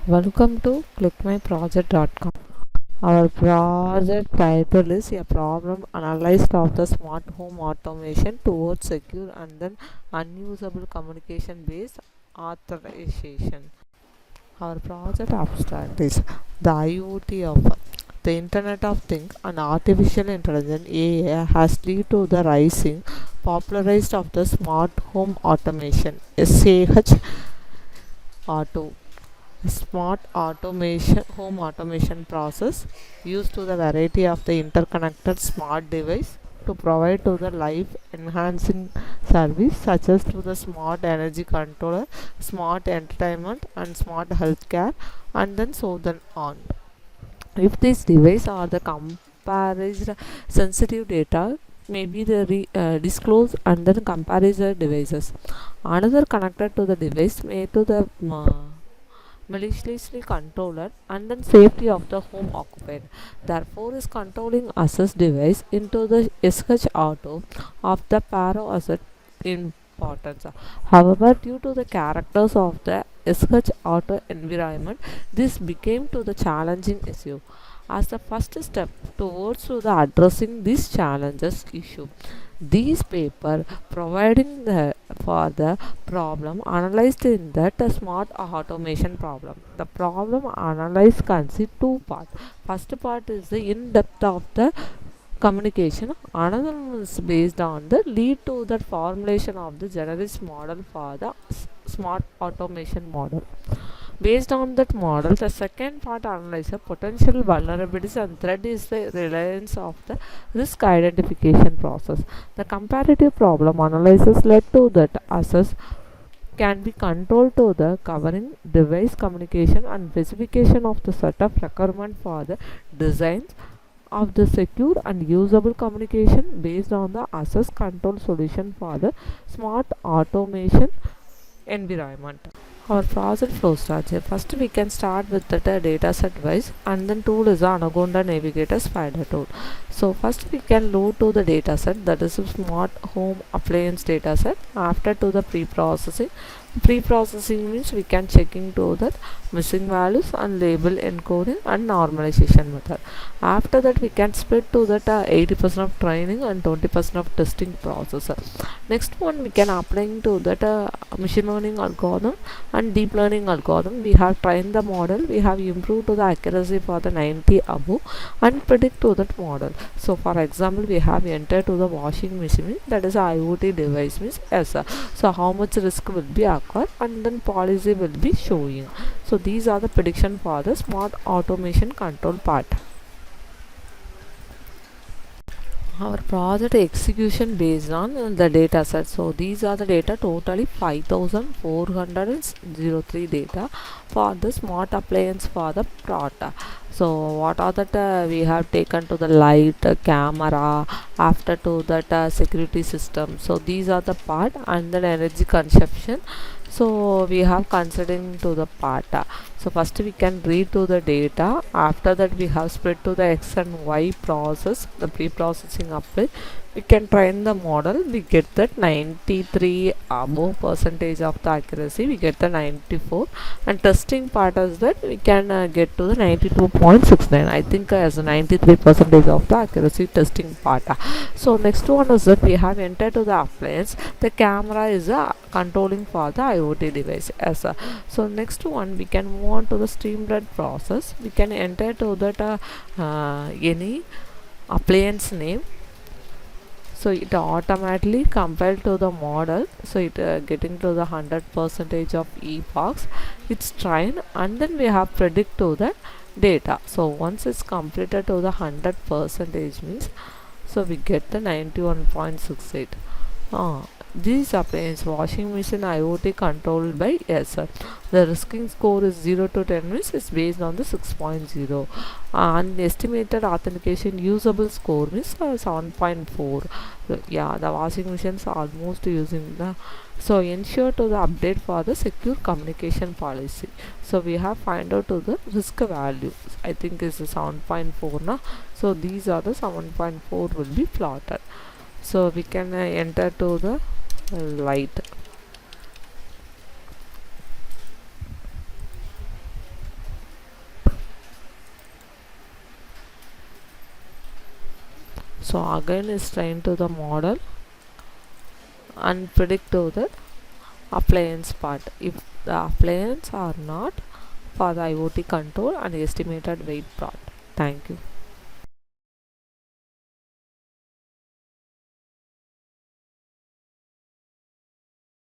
Welcome to ClickMyProject.com. Our project title is a problem analyzed of the smart home automation towards secure and then unusable communication based authorization. Our project abstract is the IoT of the Internet of Things and artificial intelligence AI has led to the rising popularized of the smart home automation SHAuto smart automation home automation process used to the variety of the interconnected smart device to provide to the life enhancing service such as to the smart energy controller, smart entertainment and smart healthcare and then so then on. If these devices are the compared sensitive data may be the disclosed and then comparison devices. Another connected to the device may to the maliciously controlled and then safety of the home occupied. Therefore, is controlling access device into the SHAuto of the Paro asset importance. However, due to the characters of the SHAuto environment, this became to the challenging issue. As the first step towards to the addressing these challenges issue, these paper providing the for the problem analyzed in that smart automation problem. The problem analyzed consists two parts. First part is the in depth of the communication. Another one is based on the lead to the formulation of the generalist model for the smart automation model. Based on that model, the second part analyzes potential vulnerabilities and threat is the reliance of the risk identification process. The comparative problem analysis led to that assess can be controlled to the covering device communication and specification of the set of requirement for the designs of the secure and usable communication based on the access control solution for the smart automation environment. Our project flow starts here. First we can start with the data set wise and then tool is the Anaconda Navigator Spider tool. So first we can load to the data set, that is a smart home appliance data set. After to the pre-processing means we can checking to that missing values and label encoding and normalization method. After that we can split to that 80% of training and 20% of testing process. Next one we can applying to that machine learning algorithm and deep learning algorithm. We have trained the model, we have improved to the accuracy for the 90 above and predict to that model. So for example we have entered to the washing machine, that is a IoT device means yes, so how much risk will be occur and then policy will be showing. So these are the prediction for the smart automation control part. Our project execution based on the data set. So these are the data, totally 5403 data for the smart appliance for the product. So what are that we have taken to the light, camera, after to that security system. So these are the part and then energy consumption. So we have considering to the part. So first we can read to the data. After that we have spread to the x and y process, the pre-processing apply. We can train the model. We get that 93 above percentage of the accuracy. We get the 94, and testing part is that we can get to the 92.69. I think as a 93 percentage of the accuracy testing part. So next one is that we have entered to the appliance. The camera is controlling for the IoT device. As so next one we can move on to the streamlined process. We can enter to that any appliance name, so it automatically compiled to the model, so it getting to the 100 percentage of epochs it's trained, and then we have predict to the data. So once it's completed to the 100 percentage means, so we get the 91.68. These appliance washing machine IoT controlled by SR. The risking score is 0 to 10 means it's based on the 6.0. And estimated authentication usable score means 7.4. So, yeah, the washing machines are almost using the, so ensure to the update for the secure communication policy. So we have find out to the risk value, I think is 7.4 na. So these are the 7.4 will be plotted. So we can enter to the light. So again is trained to the model and predict to the appliance part. If the appliance are not for the IoT control and estimated weight plot. Thank you.